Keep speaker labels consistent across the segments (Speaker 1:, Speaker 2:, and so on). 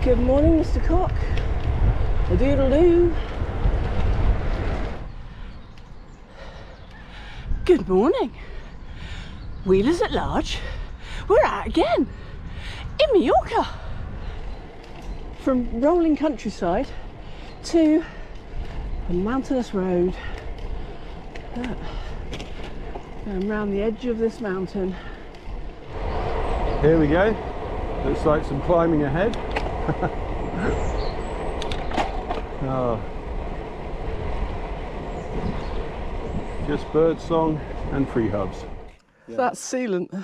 Speaker 1: Good morning, Mr. Cock. A doodle-doo. Good morning. Wheelers at large. We're out again. In Mallorca. From rolling countryside to a mountainous road. And round the edge of this mountain.
Speaker 2: Here we go. Looks like some climbing ahead. Oh. Just birdsong and free hubs.
Speaker 1: Yeah. That's sealant.
Speaker 2: Yeah,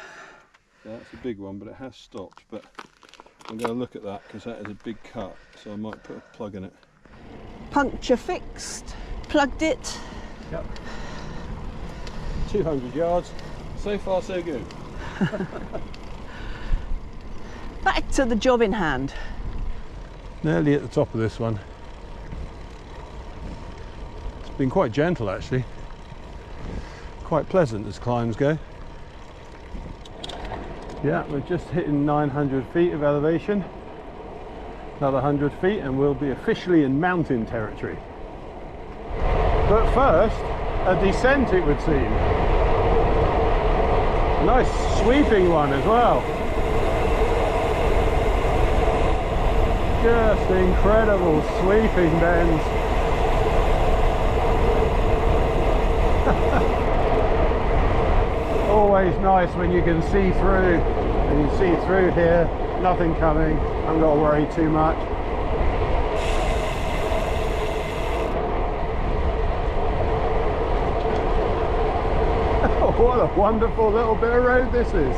Speaker 2: that's a big one, but it has stopped. But I'm going to look at that because that is a big cut, so I might put a plug in it.
Speaker 1: Puncture fixed. Plugged it.
Speaker 2: Yep. 200 yards. So far, so good.
Speaker 1: Back to the job in hand.
Speaker 2: Nearly at the top of this one. It's been quite gentle actually. Quite pleasant as climbs go. Yeah, we're just hitting 900 feet of elevation. Another 100 feet and we'll be officially in mountain territory. But first, a descent it would seem. A nice sweeping one as well. Just incredible sweeping bends. Always nice when you can see through. And you see through here, nothing coming. Haven't got to worry too much. What a wonderful little bit of road this is.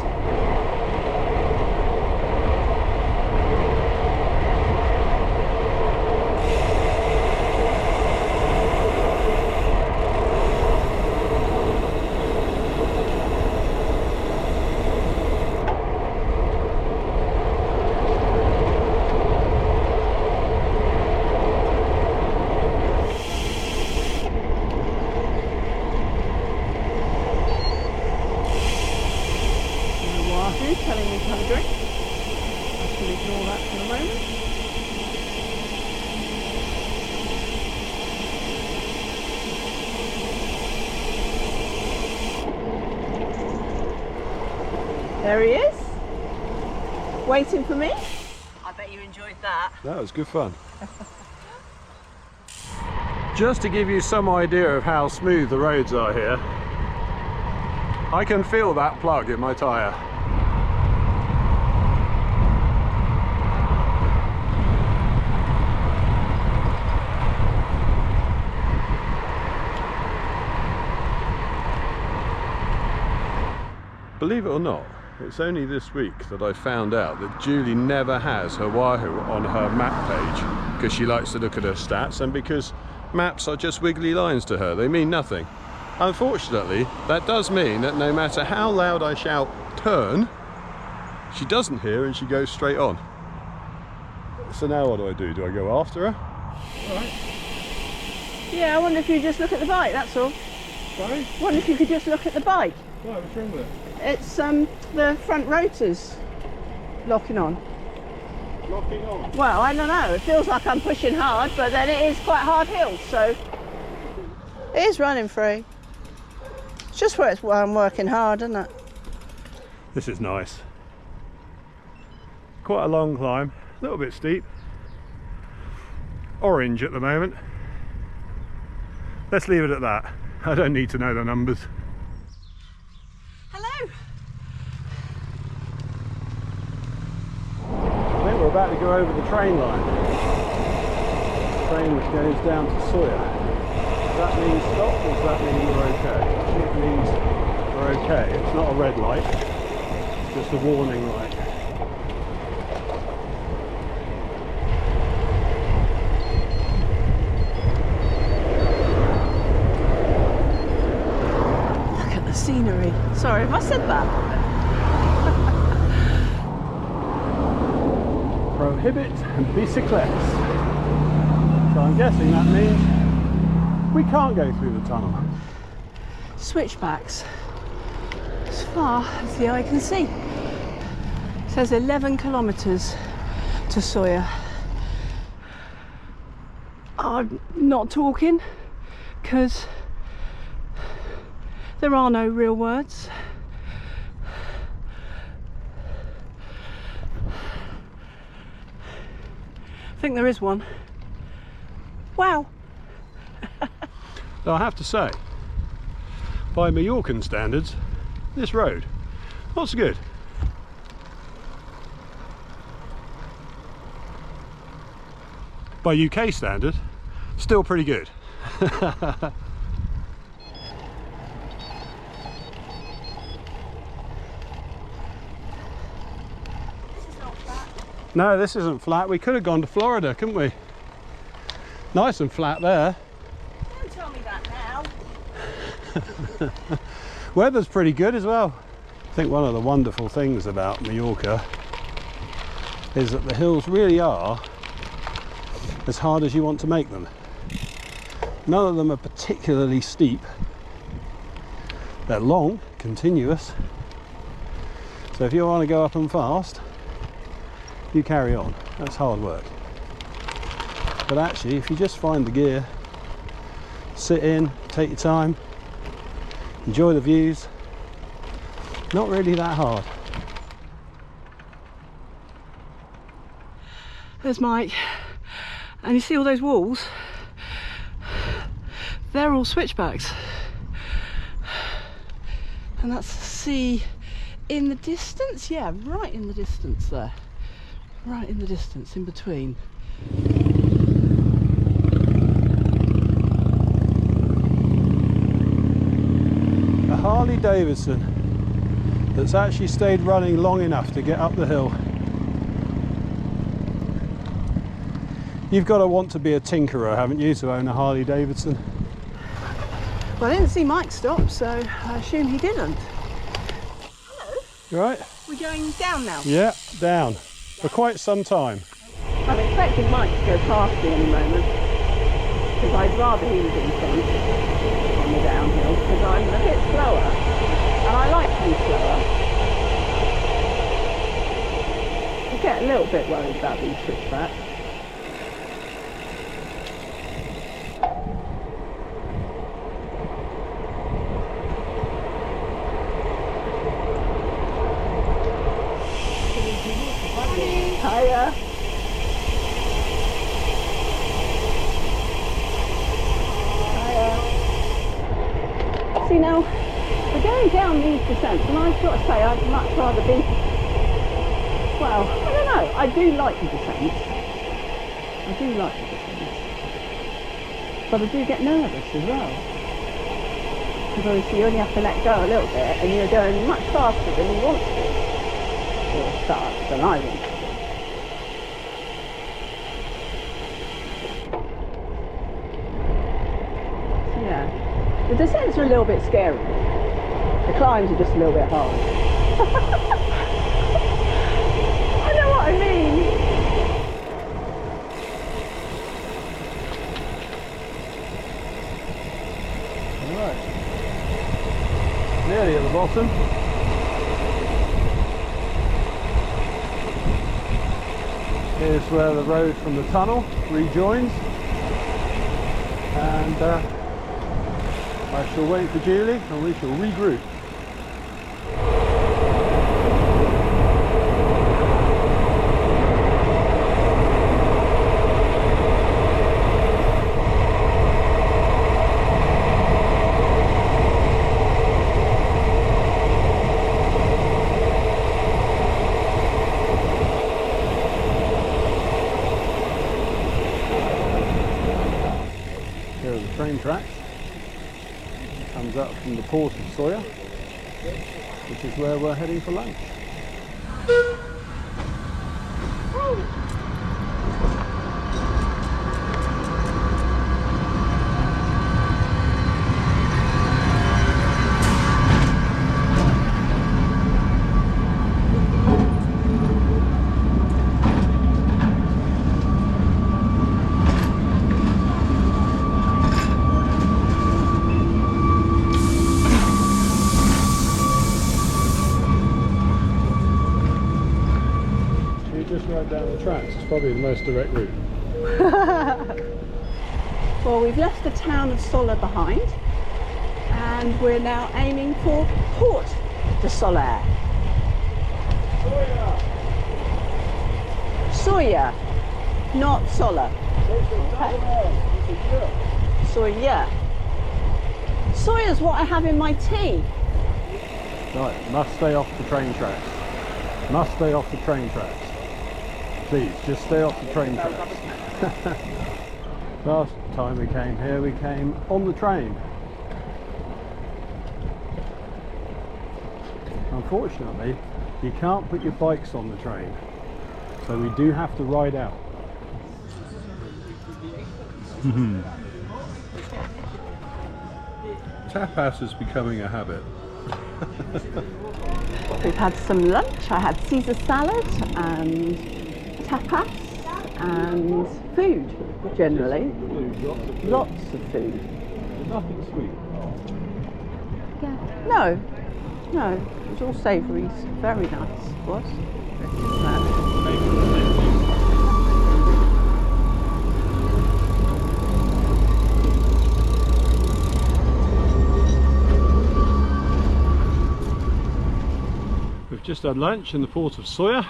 Speaker 1: Telling me to have a drink. I shall ignore that for the moment. There he is, waiting for me. I bet you enjoyed that.
Speaker 2: That was good fun. Just to give you some idea of how smooth the roads are here, I can feel that plug in my tyre. Believe it or not, it's only this week that I found out that Julie never has her Wahoo on her map page because she likes to look at her stats and because maps are just wiggly lines to her, they mean nothing. Unfortunately, that does mean that no matter how loud I shout turn, she doesn't hear and she goes straight on. So now what do? Do I go after her? All right.
Speaker 1: Yeah, I wonder if you just look at the bike, that's all.
Speaker 2: Sorry?
Speaker 1: I wonder if you could just look at the bike.
Speaker 2: Why, what's wrong with it?
Speaker 1: It's the front rotors locking on.
Speaker 2: Locking on?
Speaker 1: Well, I don't know. It feels like I'm pushing hard, but then it is quite hard hills, so it is running free. It's just where I'm working hard, isn't it?
Speaker 2: This is nice. Quite a long climb, a little bit steep. Orange at the moment. Let's leave it at that. I don't need to know the numbers.
Speaker 1: Hello.
Speaker 2: I think we're about to go over the train line. The train which goes down to Sawyer. Does that mean stop or does that mean we're okay? I think it means we're okay. It's not a red light, it's just a warning light.
Speaker 1: Scenery. Sorry if I said that.
Speaker 2: Prohibit bicyclettes. So I'm guessing that means we can't go through the tunnel.
Speaker 1: Switchbacks as far as the eye can see. It says 11 kilometres to Sawyer. I'm not talking because there are no real words. I think there is one. Wow.
Speaker 2: Though I have to say, by Mallorcan standards, this road, not so good. By UK standard, still pretty good. No, this isn't flat. We could have gone to Florida, couldn't we? Nice and flat there.
Speaker 1: Don't tell me that now.
Speaker 2: Weather's pretty good as well. I think one of the wonderful things about Mallorca is that the hills really are as hard as you want to make them. None of them are particularly steep. They're long, continuous. So if you want to go up and fast, you carry on. That's hard work. But actually, if you just find the gear, sit in, take your time, enjoy the views, not really that hard.
Speaker 1: There's Mike, and you see all those walls? They're all switchbacks. And that's the sea in the distance, yeah, right in the distance there. Right in the distance, in between.
Speaker 2: A Harley Davidson that's actually stayed running long enough to get up the hill. You've got to want to be a tinkerer, haven't you, to own a Harley Davidson?
Speaker 1: Well, I didn't see Mike stop, so I assume he didn't. Hello.
Speaker 2: You right?
Speaker 1: We're going down now?
Speaker 2: Yeah, down. For quite some time.
Speaker 1: I'm expecting Mike to go past me any moment, because I'd rather he was in front on the downhill, because I'm a bit slower, and I like to be slower. I get a little bit worried about these switchbacks. Hiya. See now, we're going down these descents, and I've got to say I'd much rather be, well, I don't know, I do like the descents. I do like the descents. But I do get nervous as well. Because obviously you only have to let go a little bit, and you're going much faster than you want to. Or start than I want to. The descents are a little bit scary. The climbs are just a little bit hard. I know what I mean.
Speaker 2: Alright. Nearly at the bottom. Here's where the road from the tunnel rejoins. And I shall wait for Julie and we shall regroup. Here are the train tracks. Comes up from the port of Sawyer, which is where we're heading for lunch. Right down the tracks, it's probably the most direct route.
Speaker 1: Well, we've left the town of Soller behind and we're now aiming for Coll De Soller. Soller, not Soller. Okay. Soller. Soyer's what I have in my tea.
Speaker 2: Right, must stay off the train tracks. Must stay off the train tracks. Please, just stay off the train tracks. Last time we came here, we came on the train. Unfortunately, you can't put your bikes on the train, so we do have to ride out. Tapas is becoming a habit.
Speaker 1: We've had some lunch. I had Caesar salad and tapas and food, generally. Lots of food.
Speaker 2: Nothing sweet.
Speaker 1: Yeah. No, it was all savoury. Very nice, it was.
Speaker 2: We've just had lunch in the port of Soller,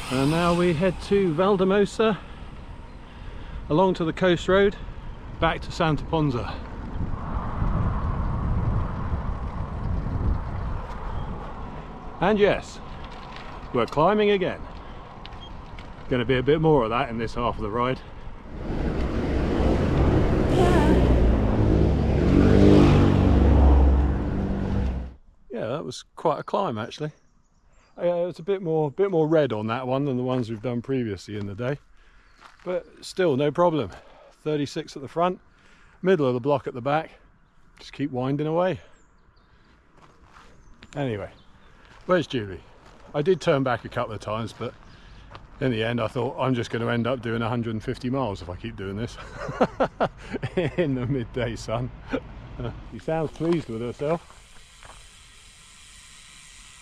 Speaker 2: and now we head to Valdemosa, along to the coast road, back to Santa Ponca. And yes, we're climbing again. Going to be a bit more of that in this half of the ride. Yeah, that was quite a climb actually. It's a bit more red on that one than the ones we've done previously in the day, but still no problem. 36 at the front, middle of the block at the back. Just keep winding away. Anyway, where's Julie? I did turn back a couple of times, but in the end I thought I'm just going to end up doing 150 miles if I keep doing this in the midday sun. She sounds pleased with herself.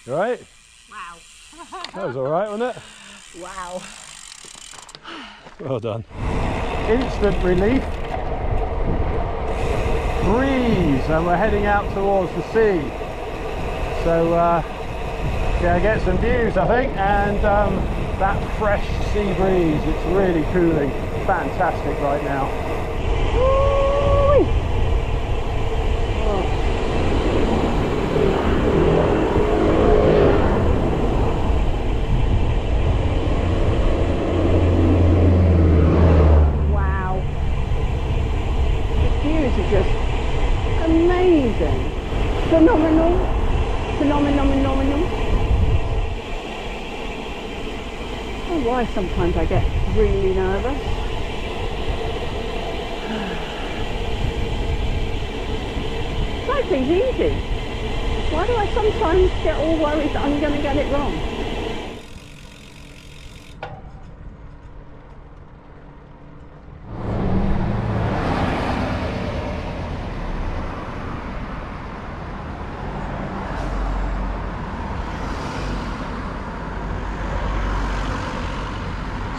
Speaker 2: You alright?
Speaker 1: Wow.
Speaker 2: That was alright, wasn't it?
Speaker 1: Wow.
Speaker 2: Well done. Instant relief. Breeze, and we're heading out towards the sea. So yeah, get some views I think, and that fresh sea breeze, it's really cooling. Fantastic right now.
Speaker 1: Wow. The views are just amazing. Phenomenal. Phenomenal. I don't know why sometimes I get really nervous. Cycling's easy. Why do I sometimes get all worried that I'm going to get it wrong?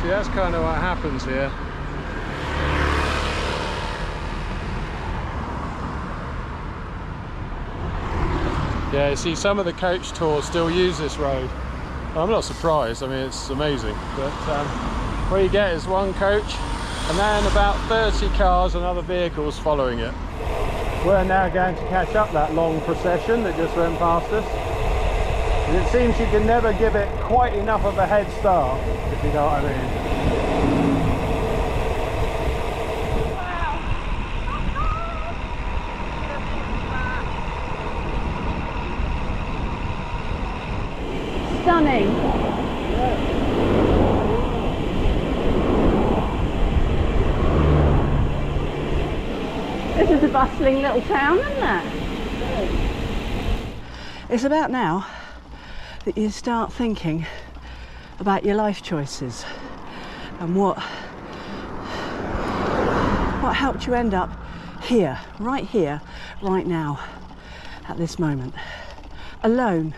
Speaker 2: See, that's kind of what happens here. Yeah, you see some of the coach tours still use this road. I'm not surprised, I mean it's amazing, but what you get is one coach and then about 30 cars and other vehicles following it. We're now going to catch up that long procession that just went past us. And it seems you can never give it quite enough of a head start, if you know what I mean.
Speaker 1: Stunning. This is a bustling little town, isn't it? It's about now that you start thinking about your life choices and what helped you end up here, right now, at this moment, alone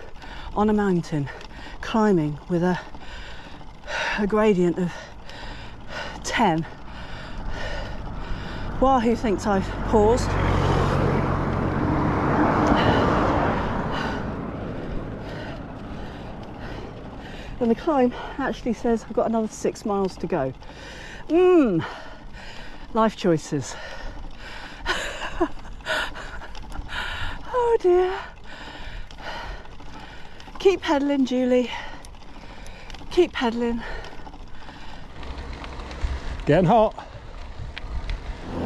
Speaker 1: on a mountain, climbing with a gradient of 10, Wahoo thinks I've paused. And the climb actually says I've got another 6 miles to go. Life choices. Oh dear. Keep pedaling, Julie. Keep pedaling.
Speaker 2: Getting hot.
Speaker 1: You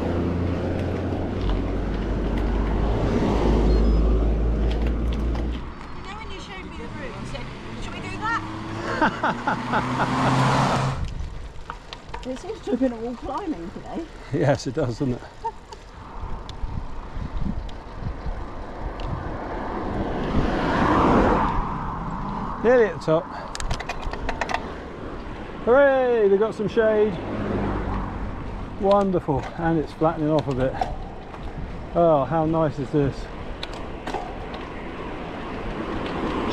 Speaker 1: know when you showed me the route, I said, should we do that? It seems to have been all climbing today.
Speaker 2: Yes, it does, doesn't it? Nearly at the top. Hooray! They've got some shade. Wonderful. And it's flattening off a bit. Oh, how nice is this?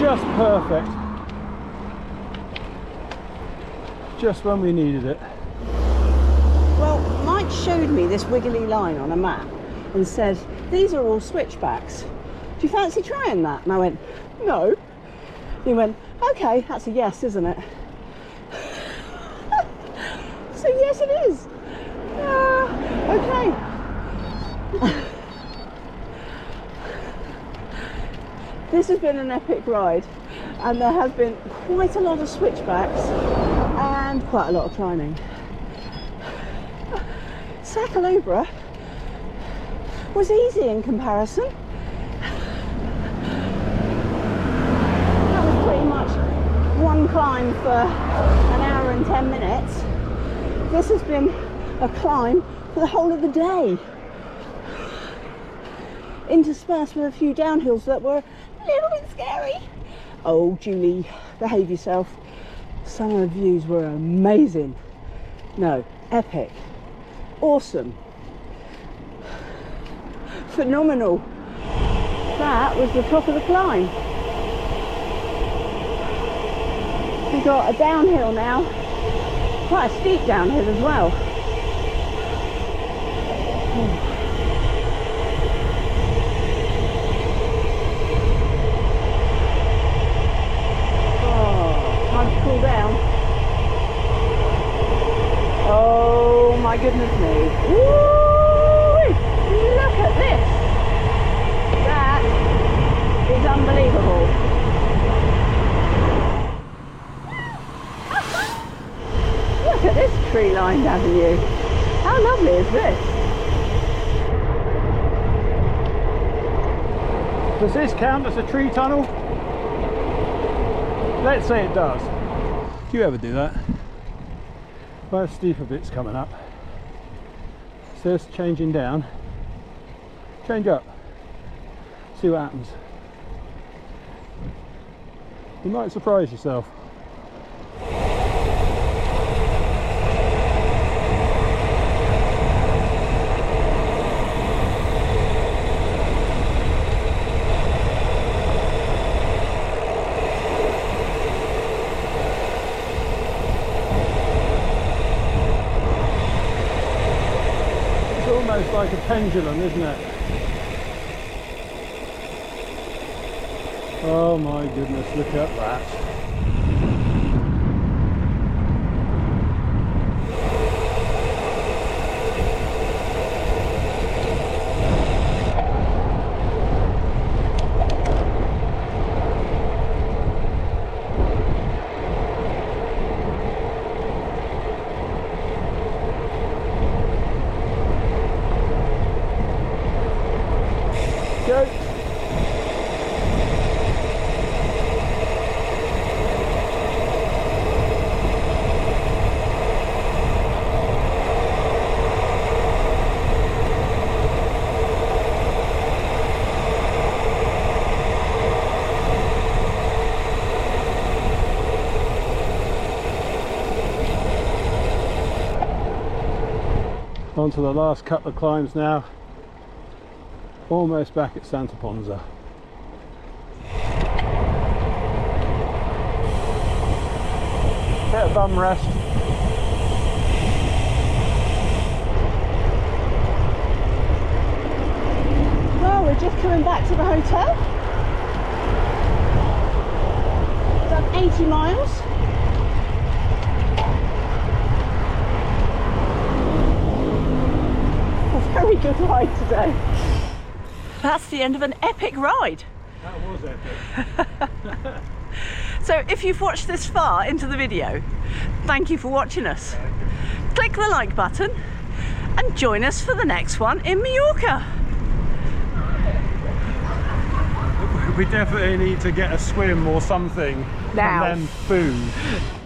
Speaker 2: Just perfect. Just when we needed it.
Speaker 1: Well, Mike showed me this wiggly line on a map and said, these are all switchbacks. Do you fancy trying that? And I went, no. He went, okay, that's a yes, isn't it? So yes, it is. Okay. This has been an epic ride, and there have been quite a lot of switchbacks and quite a lot of climbing. Sacalobra was easy in comparison. That was pretty much one climb for an hour and 10 minutes. This has been a climb for the whole of the day, interspersed with a few downhills that were a little bit scary. Oh, Julie, behave yourself. Some of the views were amazing. No, epic. Awesome. Phenomenal. That was the top of the climb. We've got a downhill now. Quite a steep downhill as well. Cool down. Oh my goodness me. Woo! Look at this. That is unbelievable. Look at this tree-lined avenue. How lovely is this?
Speaker 2: Does this count as a tree tunnel? Let's say it does. Do you ever do that? Well, steeper bits coming up. So it's changing down. Change up. See what happens. You might surprise yourself. Almost like a pendulum, isn't it? Oh my goodness, look at that. Go. On to the last couple of climbs now. Almost back at Santa Ponca. Bit of bum rest.
Speaker 1: now we're just coming back to the hotel. Done 80 miles. A very good ride today. That's the end of an epic ride.
Speaker 2: That was epic.
Speaker 1: So if you've watched this far into the video, thank you for watching us. Click the like button and join us for the next one in Mallorca.
Speaker 2: We definitely need to get a swim or something
Speaker 1: Now.
Speaker 2: and then food.